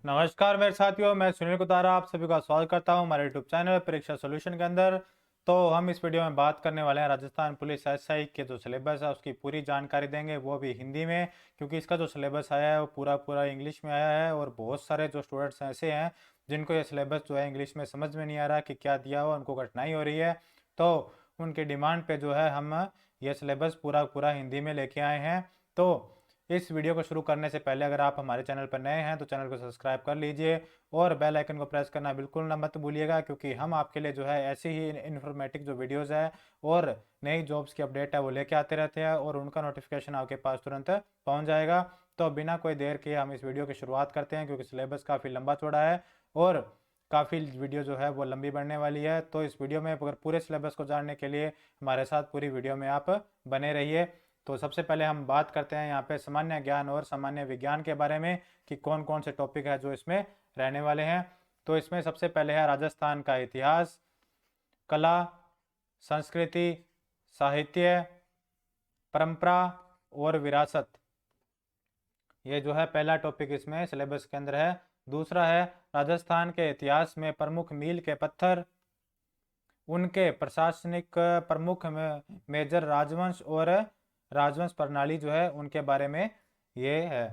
नमस्कार मेरे साथियों, मैं सुनील कुतारा आप सभी का स्वागत करता हूं हमारे यूट्यूब चैनल परीक्षा सॉल्यूशन के अंदर। तो हम इस वीडियो में बात करने वाले हैं राजस्थान पुलिस एसआई के जो सिलेबस है उसकी पूरी जानकारी देंगे, वो भी हिंदी में, क्योंकि इसका जो सिलेबस आया है वो पूरा पूरा इंग्लिश में आया है और बहुत सारे जो स्टूडेंट्स ऐसे हैं जिनको ये सिलेबस जो है इंग्लिश में समझ में नहीं आ रहा कि क्या दिया हुआ, उनको कठिनाई हो रही है। तो उनकी डिमांड पे जो है हम ये सिलेबस पूरा पूरा हिंदी में लेके आए हैं। तो इस वीडियो को शुरू करने से पहले अगर आप हमारे चैनल पर नए हैं तो चैनल को सब्सक्राइब कर लीजिए और बेल आइकन को प्रेस करना बिल्कुल ना मत भूलिएगा, क्योंकि हम आपके लिए जो है ऐसी ही इन्फॉर्मेटिव जो वीडियोस है और नई जॉब्स की अपडेट है वो लेके आते रहते हैं और उनका नोटिफिकेशन आपके पास तुरंत पहुंच जाएगा। तो बिना कोई देर के हम इस वीडियो की शुरुआत करते हैं, क्योंकि सिलेबस काफ़ी लंबा चौड़ा है और काफ़ी वीडियो जो है वो लंबी बढ़ने वाली है। तो इस वीडियो में अगर पूरे सिलेबस को जानने के लिए हमारे साथ पूरी वीडियो में आप बने रहिए। तो सबसे पहले हम बात करते हैं यहाँ पे सामान्य ज्ञान और सामान्य विज्ञान के बारे में कि कौन कौन से टॉपिक है जो इसमें रहने वाले हैं। तो इसमें सबसे पहले है राजस्थान का इतिहास, कला, संस्कृति, साहित्य, परंपरा और विरासत। ये जो है पहला टॉपिक इसमें सिलेबस के अंदर है। दूसरा है राजस्थान के इतिहास में प्रमुख मील के पत्थर, उनके प्रशासनिक प्रमुख मेजर राजवंश और राजवंश प्रणाली जो है उनके बारे में ये है।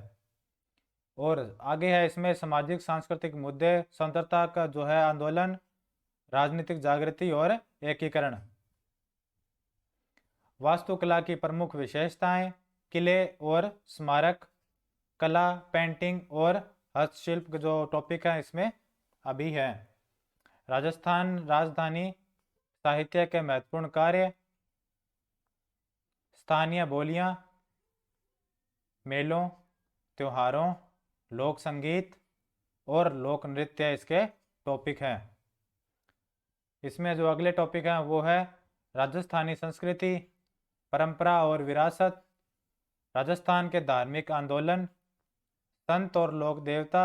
और आगे है इसमें सामाजिक सांस्कृतिक मुद्दे, स्वतंत्रता का जो है आंदोलन, राजनीतिक जागृति और एकीकरण। वास्तुकला की प्रमुख विशेषताएं, किले और स्मारक, कला, पेंटिंग और हस्तशिल्प जो टॉपिक है इसमें अभी है। राजस्थान राजधानी साहित्य के महत्वपूर्ण कार्य, स्थानीय बोलियां, मेलों, त्योहारों, लोक संगीत और लोक नृत्य इसके टॉपिक हैं। इसमें जो अगले टॉपिक हैं वो है राजस्थानी संस्कृति, परंपरा और विरासत, राजस्थान के धार्मिक आंदोलन, संत और लोक देवता,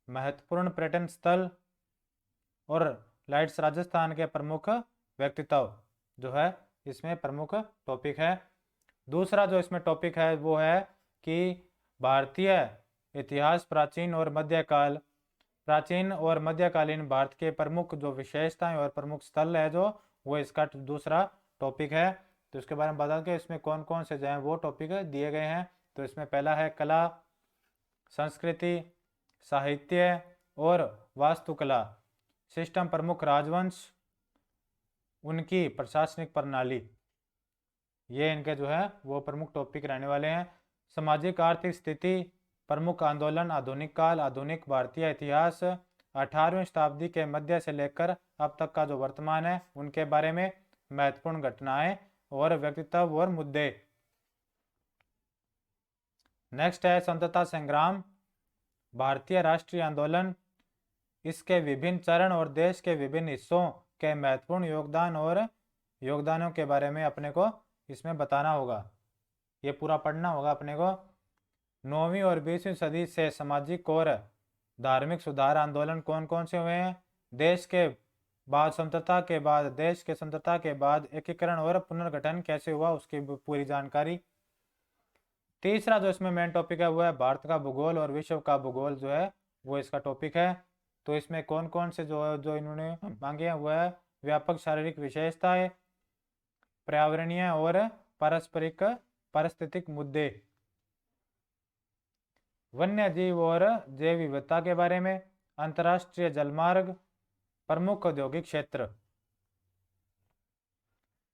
महत्वपूर्ण पर्यटन स्थल और लाइट्स राजस्थान के प्रमुख व्यक्तित्व जो है इसमें प्रमुख टॉपिक है। दूसरा जो इसमें टॉपिक है वो है कि भारतीय इतिहास, प्राचीन और मध्यकाल, प्राचीन और मध्यकालीन भारत के प्रमुख जो विशेषताएं और प्रमुख स्थल है जो वो इसका दूसरा टॉपिक है। तो इसके बारे में बता के इसमें कौन कौन से जो हैं वो टॉपिक दिए गए हैं। तो इसमें पहला है कला, संस्कृति, साहित्य और वास्तुकला, सिस्टम प्रमुख राजवंश, उनकी प्रशासनिक प्रणाली, ये इनके जो है वो प्रमुख टॉपिक रहने वाले हैं। सामाजिक आर्थिक स्थिति, प्रमुख आंदोलन, आधुनिक काल, आधुनिक भारतीय इतिहास, 18वीं शताब्दी के मध्य से लेकर अब तक का जो वर्तमान है उनके बारे में, महत्वपूर्ण घटनाएं और व्यक्तित्व और मुद्दे। नेक्स्ट है स्वतंत्रता संग्राम, भारतीय राष्ट्रीय आंदोलन, इसके विभिन्न चरण और देश के विभिन्न हिस्सों के महत्वपूर्ण योगदान और योगदानों के बारे में अपने को इसमें बताना होगा, ये पूरा पढ़ना होगा अपने को। 9वीं और 20वीं सदी से सामाजिक और धार्मिक सुधार आंदोलन कौन कौन से हुए हैं, देश के बाद स्वतंत्रता के बाद, देश के स्वतंत्रता के बाद एकीकरण और पुनर्गठन कैसे हुआ उसकी पूरी जानकारी। तीसरा जो इसमें मेन टॉपिक है वो है भारत का भूगोल और विश्व का भूगोल जो है वो इसका टॉपिक है। तो इसमें कौन कौन से जो इन्होंने मांगे हैं वो है व्यापक शारीरिक विशेषताएं, पर्यावरणीय और पारस्परिक पारिस्थितिक मुद्दे, वन्य जीव और जैव विविधता के बारे में, अंतर्राष्ट्रीय जलमार्ग, प्रमुख औद्योगिक क्षेत्र।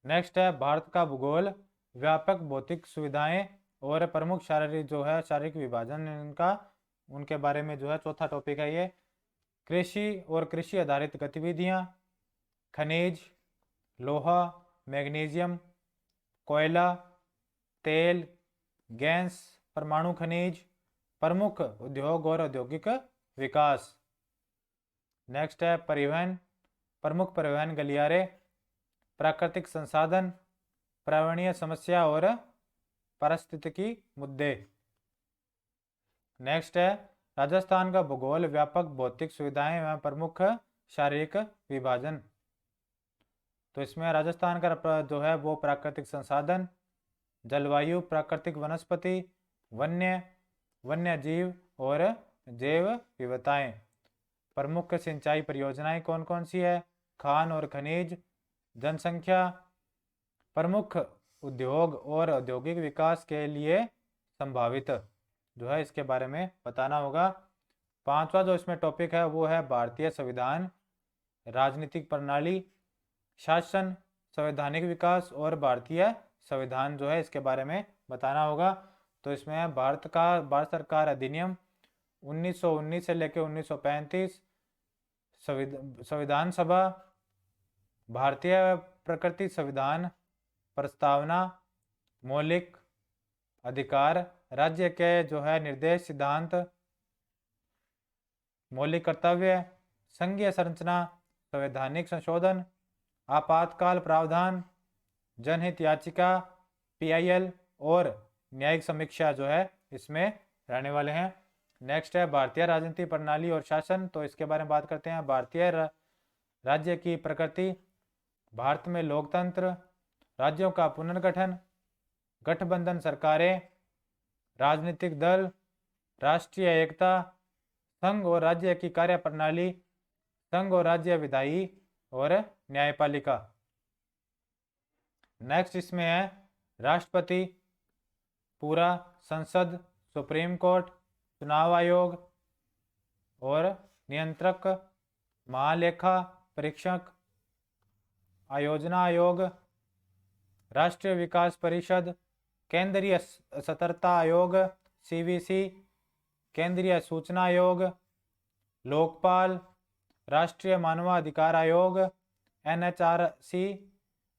नेक्स्ट है भारत का भूगोल, व्यापक भौतिक सुविधाएं और प्रमुख शारीरिक जो है शारीरिक विभाजन इनका, उनके बारे में जो है चौथा टॉपिक है ये। कृषि और कृषि आधारित गतिविधियां, खनिज, लोहा, मैग्नीशियम, कोयला, तेल, गैस, परमाणु खनिज, प्रमुख उद्योग और औद्योगिक विकास। नेक्स्ट है परिवहन, प्रमुख परिवहन गलियारे, प्राकृतिक संसाधन, पर्यावरणीय समस्या और पारिस्थितिकी मुद्दे। नेक्स्ट है राजस्थान का भूगोल, व्यापक भौतिक सुविधाएं एवं प्रमुख शारीरिक विभाजन। तो इसमें राजस्थान का जो है वो प्राकृतिक संसाधन, जलवायु, प्राकृतिक वनस्पति, वन्य जीव और जैव विविधताएं। प्रमुख सिंचाई परियोजनाएं कौन कौन सी है? खान और खनिज। जनसंख्या। प्रमुख उद्योग और औद्योगिक विकास के लिए संभावित जो है इसके बारे में बताना होगा। पांचवा जो इसमें टॉपिक है वो है भारतीय संविधान, राजनीतिक प्रणाली, शासन, संवैधानिक विकास और भारतीय संविधान जो है इसके बारे में बताना होगा। तो इसमें है भारत सरकार अधिनियम 1919 से लेकर 1935, संविधान सभा, भारतीय प्रकृति संविधान, प्रस्तावना, मौलिक अधिकार, राज्य के जो है निर्देश सिद्धांत, मौलिक कर्तव्य, संघीय संरचना, संवैधानिक संशोधन, आपातकाल प्रावधान, जनहित याचिका, पीआईएल और न्यायिक समीक्षा जो है इसमें रहने वाले हैं। नेक्स्ट है भारतीय राजनीतिक प्रणाली और शासन। तो इसके बारे में बात करते हैं। भारतीय राज्य की प्रकृति, भारत में लोकतंत्र, राज्यों का पुनर्गठन, गठबंधन सरकारें, राजनीतिक दल, राष्ट्रीय एकता, संघ और राज्य की कार्यप्रणाली, संघ और राज्य विधायी और न्यायपालिका। नेक्स्ट इसमें है राष्ट्रपति, पूरा संसद, सुप्रीम कोर्ट, चुनाव आयोग और नियंत्रक, महालेखा परीक्षक, आयोजना आयोग, राष्ट्रीय विकास परिषद, केंद्रीय सतर्कता आयोग सीवीसी, केंद्रीय सूचना आयोग, लोकपाल, राष्ट्रीय मानवाधिकार आयोग एनएचआरसी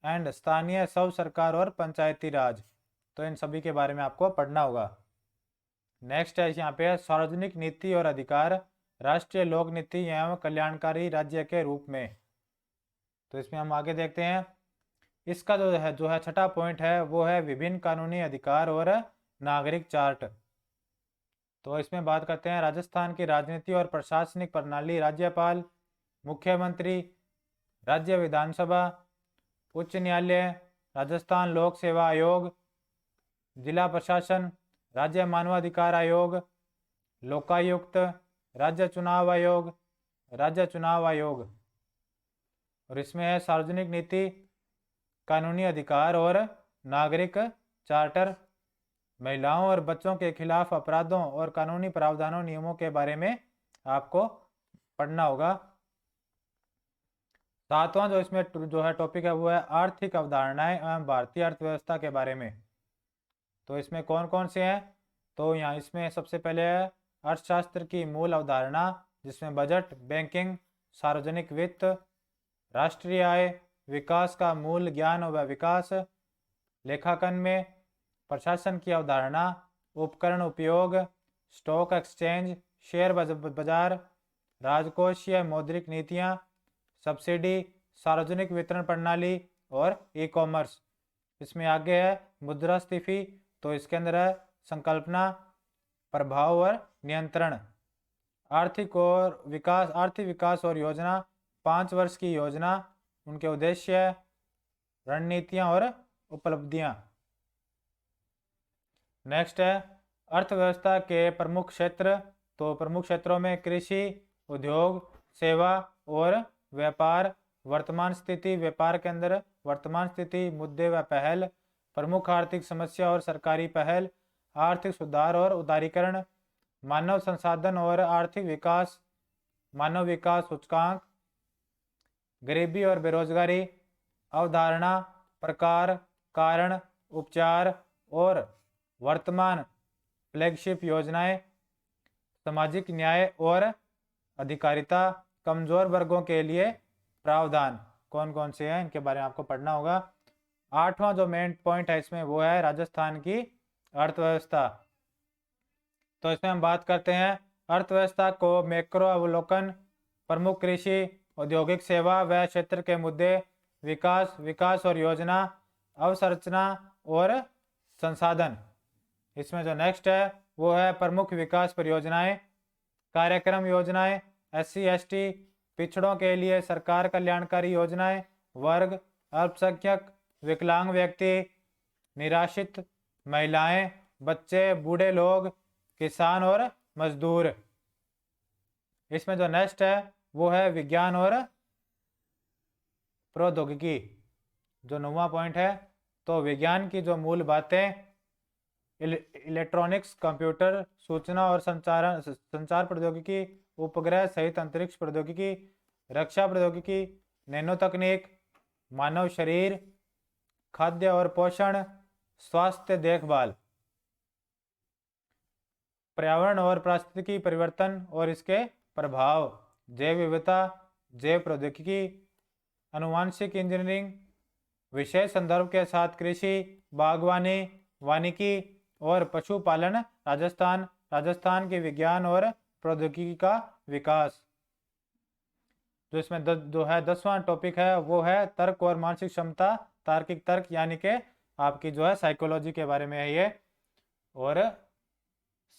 एंड स्थानीय स्व सरकार और पंचायती राज। तो इन सभी के बारे में आपको पढ़ना होगा। नेक्स्ट है यहाँ पे सार्वजनिक नीति और अधिकार, राष्ट्रीय लोक नीति एवं कल्याणकारी राज्य के रूप में। तो इसमें हम आगे देखते हैं। इसका जो है छठा पॉइंट है वो है विभिन्न कानूनी अधिकार और नागरिक चार्ट। तो इसमें बात करते हैं राजस्थान की राजनीति और प्रशासनिक प्रणाली, राज्यपाल, मुख्यमंत्री, राज्य विधानसभा, उच्च न्यायालय, राजस्थान लोक सेवा आयोग, जिला प्रशासन, राज्य मानवाधिकार आयोग, लोकायुक्त, राज्य चुनाव आयोग, राज्य चुनाव आयोग। और इसमें है सार्वजनिक नीति, कानूनी अधिकार और नागरिक चार्टर, महिलाओं और बच्चों के खिलाफ अपराधों और कानूनी प्रावधानों नियमों के बारे में आपको पढ़ना होगा। सातवां जो इसमें जो है टॉपिक है वो है आर्थिक अवधारणाएं एवं भारतीय अर्थव्यवस्था के बारे में। तो इसमें कौन कौन से हैं? तो यहाँ इसमें सबसे पहले है अर्थशास्त्र की मूल अवधारणा, जिसमें बजट, बैंकिंग, सार्वजनिक वित्त, राष्ट्रीय आय, विकास का मूल ज्ञान व विकास, लेखांकन में प्रशासन की अवधारणा, उपकरण उपयोग, स्टॉक एक्सचेंज, शेयर बाजार, राजकोषीय मौद्रिक नीतियाँ, सब्सिडी, सार्वजनिक वितरण प्रणाली और ई कॉमर्स। इसमें आगे है मुद्रास्फीति। तो इसके अंदर है संकल्पना, प्रभाव और नियंत्रण, आर्थिक विकास और योजना, 5 वर्ष की योजना, उनके उद्देश्य, रणनीतियां और उपलब्धियां। नेक्स्ट है अर्थव्यवस्था के प्रमुख क्षेत्र। तो प्रमुख क्षेत्रों में कृषि, उद्योग, सेवा और व्यापार। वर्तमान स्थिति, व्यापार के अंदर वर्तमान स्थिति, मुद्दे व पहल, प्रमुख आर्थिक समस्या और सरकारी पहल, आर्थिक सुधार और उदारीकरण, मानव संसाधन और आर्थिक विकास, मानव विकास सूचकांक, गरीबी और बेरोजगारी, अवधारणा, प्रकार, कारण, उपचार और वर्तमान फ्लैगशिप योजनाएं, सामाजिक न्याय और अधिकारिता, कमजोर वर्गों के लिए प्रावधान कौन कौन से हैं इनके बारे में आपको पढ़ना होगा। आठवां जो मेन पॉइंट है इसमें वो है राजस्थान की अर्थव्यवस्था। तो इसमें हम बात करते हैं अर्थव्यवस्था को मैक्रो अवलोकन, प्रमुख कृषि, औद्योगिक सेवा व क्षेत्र के मुद्दे, विकास और योजना, अवसंरचना और संसाधन। इसमें जो नेक्स्ट है वो है प्रमुख विकास परियोजनाएं, कार्यक्रम योजनाएं, SC ST पिछड़ों के लिए सरकार कल्याणकारी योजनाएं, वर्ग, अल्पसंख्यक, विकलांग व्यक्ति, निराश्रित, महिलाएं, बच्चे, बूढ़े लोग, किसान और मजदूर। इसमें जो नेक्स्ट है वो है विज्ञान और प्रौद्योगिकी, जो 9वां पॉइंट है। तो विज्ञान की जो मूल बातें, इलेक्ट्रॉनिक्स, कंप्यूटर, सूचना और संचार प्रौद्योगिकी, उपग्रह सहित अंतरिक्ष प्रौद्योगिकी, रक्षा प्रौद्योगिकी, नैनो तकनीक, मानव शरीर, खाद्य और पोषण, स्वास्थ्य देखभाल, पर्यावरण और पारिस्थितिकी परिवर्तन और इसके प्रभाव, जैव विविधता, जैव प्रौद्योगिकी, आनुवांशिक इंजीनियरिंग, विशेष संदर्भ के साथ कृषि, बागवानी, वानिकी और पशुपालन, राजस्थान के विज्ञान और प्रौद्योगिकी का विकास। जो इसमें जो है 10वां टॉपिक है वो है तर्क और मानसिक क्षमता, तार्किक तर्क, यानी कि आपकी जो है साइकोलॉजी के बारे में है ये। और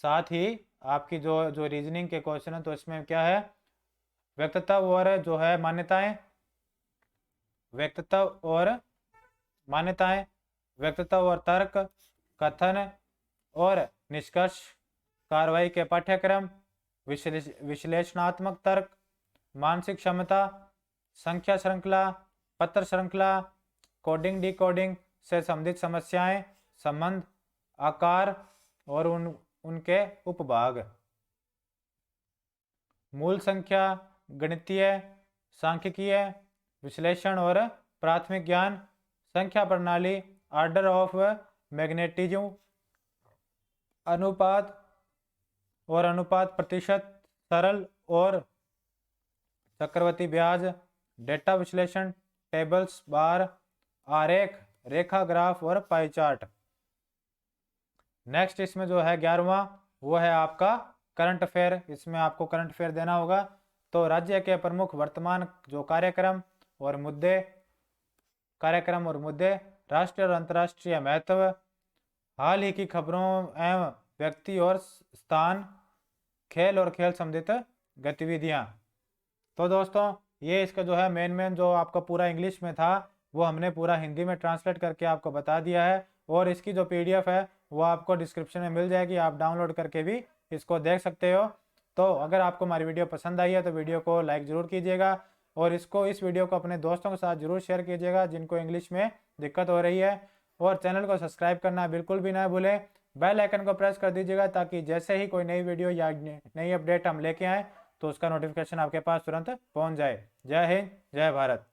साथ ही आपकी जो रीजनिंग के क्वेश्चन है तो इसमें क्या है, व्यक्तित्व और जो है मान्यताएं, व्यक्तित्व और मान्यताएं, व्यक्तित्व और तर्क, कथन और निष्कर्ष, कार्रवाई के पाठ्यक्रम, विश्लेषणात्मक तर्क, मानसिक क्षमता, संख्या श्रृंखला, पत्र श्रृंखला, कोडिंग डिकोडिंग से संबंधित समस्याएं, संबंध, आकार और उनके उपभाग, मूल संख्या, गणितीय, सांख्यिकीय, विश्लेषण और प्राथमिक ज्ञान, संख्या प्रणाली, ऑर्डर ऑफ मैग्नेटिज्म, अनुपात और अनुपात प्रतिशत, सरल और चक्रवर्ती ब्याज, डेटा विश्लेषण, टेबल्स, बार, आरेख, रेखा, ग्राफ और पाई चार्ट। नेक्स्ट इसमें जो है 11वां वो है आपका करंट अफेयर। इसमें आपको करंट अफेयर देना होगा। तो राज्य के प्रमुख वर्तमान जो कार्यक्रम और मुद्दे, राष्ट्रीय और अंतर्राष्ट्रीय महत्व, हाल ही की खबरों एवं व्यक्ति और स्थान, खेल और खेल संबंधित गतिविधियां। तो दोस्तों ये इसका जो है मेन जो आपका पूरा इंग्लिश में था वो हमने पूरा हिंदी में ट्रांसलेट करके आपको बता दिया है। और इसकी जो PDF है वो आपको डिस्क्रिप्शन में मिल जाएगी, आप डाउनलोड करके भी इसको देख सकते हो। तो अगर आपको हमारी वीडियो पसंद आई है तो वीडियो को लाइक ज़रूर कीजिएगा और इस वीडियो को अपने दोस्तों के साथ ज़रूर शेयर कीजिएगा जिनको इंग्लिश में दिक्कत हो रही है। और चैनल को सब्सक्राइब करना बिल्कुल भी ना भूलें, बेल आइकन को प्रेस कर दीजिएगा ताकि जैसे ही कोई नई वीडियो या नई अपडेट हम लेके आएँ तो उसका नोटिफिकेशन आपके पास तुरंत पहुँच जाए। जय हिंद, जय भारत।